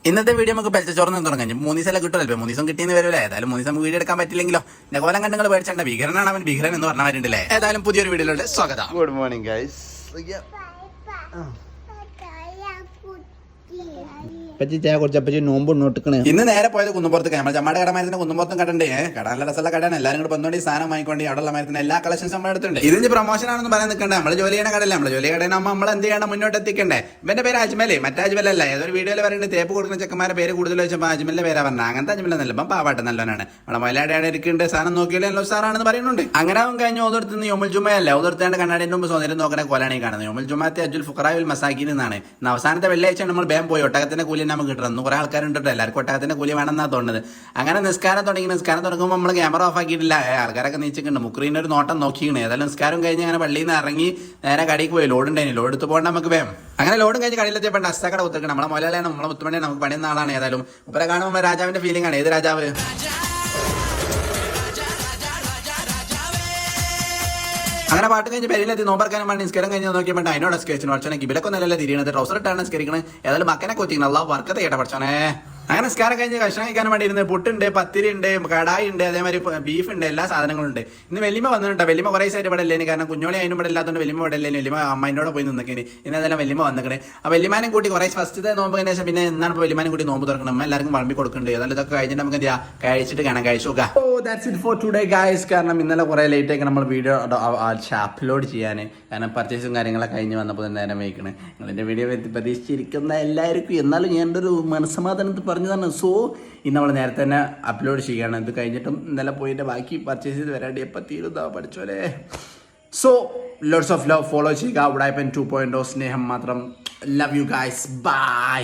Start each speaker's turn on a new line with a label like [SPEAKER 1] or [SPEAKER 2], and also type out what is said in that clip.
[SPEAKER 1] ഇന്നത്തെ വീഡിയോ നമുക്ക് പെൽച്ചോർന്ന് തുടങ്ങാം. 3 ദിവസം കിട്ടുമല്ലോ, 3 ദിവസം കിട്ടിയെന്ന് വരില്ല. ഏതായാലും 3 ദിവസം വീഡിയോ എടുക്കാൻ പറ്റില്ലെങ്കിലോ എന്റെ കോലം കണ്ടങ്ങൾ പേടിച്ചേണ്ട. ഭീകരനാണ് അവൻ, ഭീകരൻ എന്ന് പറഞ്ഞവരുണ്ടല്ലേ. ഏതായാലും പുതിയൊരു വീഡിയോയിലോട്ട് സ്വാഗതം.
[SPEAKER 2] Good morning guys.
[SPEAKER 1] ഇന്ന് നേരെ പോയത് കുന്നുപുറത്ത്. നമ്മൾ ചമ്മയുടെ കടമരത്തിന്റെ കുന്നുപുറത്തും കടണ്ടേ. കട നല്ല രസമുള്ള കടയാണ്. എല്ലാവരും കൂടെ വന്നോണ്ട് ഈ സാധനം വാങ്ങിക്കൊണ്ട് അവിടെയുള്ള മരത്തിന്റെ എല്ലാ കളക്ഷൻസ് നമ്മൾ എടുത്തിട്ടുണ്ട്. ഇതിന് പ്രൊമോഷൻ ആണെന്ന് പറയാൻ നിൽക്കണ്ടേ. നമ്മൾ ജോലി ചെയ്യണ കടയില്ല. നമ്മൾ ജോലി കടയാകുമ്പോൾ നമ്മൾ എന്ത് ചെയ്യണം, മുന്നോട്ട് എത്തിക്കണ്ടേ. ഇവന്റെ പേര് അജ്മലേ, മറ്റേ അജ്മലല്ല. ഏതൊരു വീഡിയോയിൽ പറയുന്നത് തേപ്പ് കൊടുക്കുന്ന ചെക്കന്മാരെ പേര് കൂടുതൽ വെച്ചപ്പോൾ അജ്മലിന്റെ പേരാ പറഞ്ഞത്. അങ്ങനത്തെ അജ്മലൊന്നല്ല, ഇപ്പം പാവാട്ട് നല്ലവനാണ്. നമ്മളെ മലയാളിയാണ് ഇരിക്കേണ്ട സാധനം നോക്കിയാലും എല്ലോ സാറാണെന്ന് പറയുന്നുണ്ട്. അങ്ങനെ അവൻ കഴിഞ്ഞ് ഓതിർത്തുന്ന യോമുൽ ജുമയല്ല, ഓതിർത്തേണ്ട കണ്ണാടിന്റെ മുമ്പ് സ്വന്തം നോക്കുന്ന കോലാണ് ഈ കാണുന്നത്. യോമുൽ ജുമാത്തെ അജുൽ ഫുഖറായുൽ മസാക്കീൻ എന്നാണ്. അവസാനത്തെ വെള്ളിയാഴ്ച നമ്മൾ വേഗം പോയി ഒട്ടകത്തിന്റെ കൂലി നമുക്ക് കിട്ടുന്നത്. കുറെ ആൾക്കാരുണ്ട്, എല്ലാവർക്കും ഒട്ടകത്തിന്റെ കൂലി വേണമെന്നാണ് തോന്നുന്നത്. അങ്ങനെ നിസ്കാരം തുടങ്ങുമ്പോൾ നമ്മൾ ക്യാമറ ഓഫ് ആക്കിയിട്ടില്ല. ആൾക്കാരൊക്കെ നീച്ചിട്ടുണ്ട്. മുക്രീനെ ഒരു നോട്ടം നോക്കിയാണ്. ഏതായാലും നിസ്കാരം കഴിഞ്ഞ് അങ്ങനെ പള്ളിയിൽ നിന്ന് ഇറങ്ങി നേരെ കടയിൽ പോയി. ലോഡ് ഉണ്ടായിരുന്നു, ലോഡ് എടുത്ത് പോകേണ്ട നമുക്ക് വേം. അങ്ങനെ ലോഡും കഴിഞ്ഞ് കടയിലെത്തിയപ്പോൾ അസ്തക്കട കുത്തിക്കണം. നമ്മളെ മുതലാണ്, നമ്മളെ മുത്തുമണിയാണ്, നമുക്ക് പണിയുന്ന ആളാണ്. ഏതായാലും ഇപ്പഴെ കാണുമ്പോൾ രാജാവിന്റെ ഫീലിംഗ് ആണ്. ഏത് രാജാവ്? അങ്ങനെ പാട്ട് കഴിഞ്ഞ് പെരിയിലെത്തി നോമ്പറക്കാനും വേണ്ടി നിസ്കാരം കഴിഞ്ഞ് നോക്കിയപ്പോൾ അതിനോട് സ്കെച്ചിന് പഠിച്ചോനെ ഇവരൊക്കെ നല്ല തിരിയണത്. ട്രൗസർ ഇട്ടാണ് സ്കരിക്കണത്. ഏതായാലും മക്കനെ കൊത്തിക്കണം. അല്ലാ വർക്കത്തെ കേട്ട പഠിച്ചോനെ. അങ്ങനെ നിസ്കാരം കഴിഞ്ഞ് ഭക്ഷണം കഴിക്കാനും വേണ്ടി ഇരുന്ന് പുട്ടുണ്ട്, പത്തിരി ഉണ്ട്, കടായി ഉണ്ട്, അതേമാതിരി ബീഫ് ഉണ്ട്, എല്ലാ സാധനങ്ങളും ഉണ്ട്. ഇന്ന് വെല്ലിമ വന്നിട്ടുണ്ട്. വെല്ലിമ കുറേ സൈഡ് ഇവിടെ ഇല്ലേന്, കാരണം കുഞ്ഞോളി അതിനും ഇവിടെ ഇല്ലാത്തതുകൊണ്ട് വെല്ലിമ ഇവിടെ ഇല്ലേന്. വെല്ലിമ അമ്മേനോട് പോയി നിന്നേന്. ഇന്ന് അതെല്ലാം വെല്ലിമ വന്നിക്കണേ. ആ വെല്ലിമാനും കൂട്ടി കുറേ ഫസ്റ്റത്തെ നോമ്പ് കഴിഞ്ഞ ശേഷം പിന്നെ എന്നാണ് ഇപ്പോൾ വെല്ലിമാനും കൂടി നോമ്പ് തുറക്കണം. അമ്മ എല്ലാവർക്കും വളമ്പി കൊടുക്കുന്നുണ്ട്. ഏതായാലും ഇതൊക്കെ കഴിഞ്ഞിട്ട് നമുക്ക് എന്താ കഴിച്ചിട്ട് കാണാം, കഴിച്ചു നോക്കാം. Oh that's it for today guys. കാരണം ഇന്നലെ കുറേ ലേറ്റ് ആക്കി നമ്മൾ വീഡിയോ അപ്ലോഡ് ചെയ്യാൻ, കാരണം പർച്ചേസും കാര്യങ്ങളൊക്കെ കഴിഞ്ഞ് വന്നപ്പോൾ തന്നെ നേരം വയ്ക്കണേ. നിങ്ങളെൻ്റെ വീഡിയോ പ്രതീക്ഷിച്ചിരിക്കുന്ന എല്ലാവർക്കും എന്നാലും ഞാൻ എൻ്റെ ഒരു മനസ്സമാധാനത്തിൽ പറഞ്ഞതാണ്. സോ ഇന്ന് നമ്മൾ നേരത്തെ തന്നെ അപ്ലോഡ് ചെയ്യുകയാണ്. ഇത് കഴിഞ്ഞിട്ടും ഇന്നലെ പോയിട്ട് ബാക്കി പർച്ചേസ് ചെയ്ത് വരാണ്ട് എപ്പോൾ തീരുന്നോ പഠിച്ചോലെ. So lots of love, follow ചെയ്യുക. ഉടായിപ്പൻ 2.0 സ്നേഹം മാത്രം. Love you guys, by.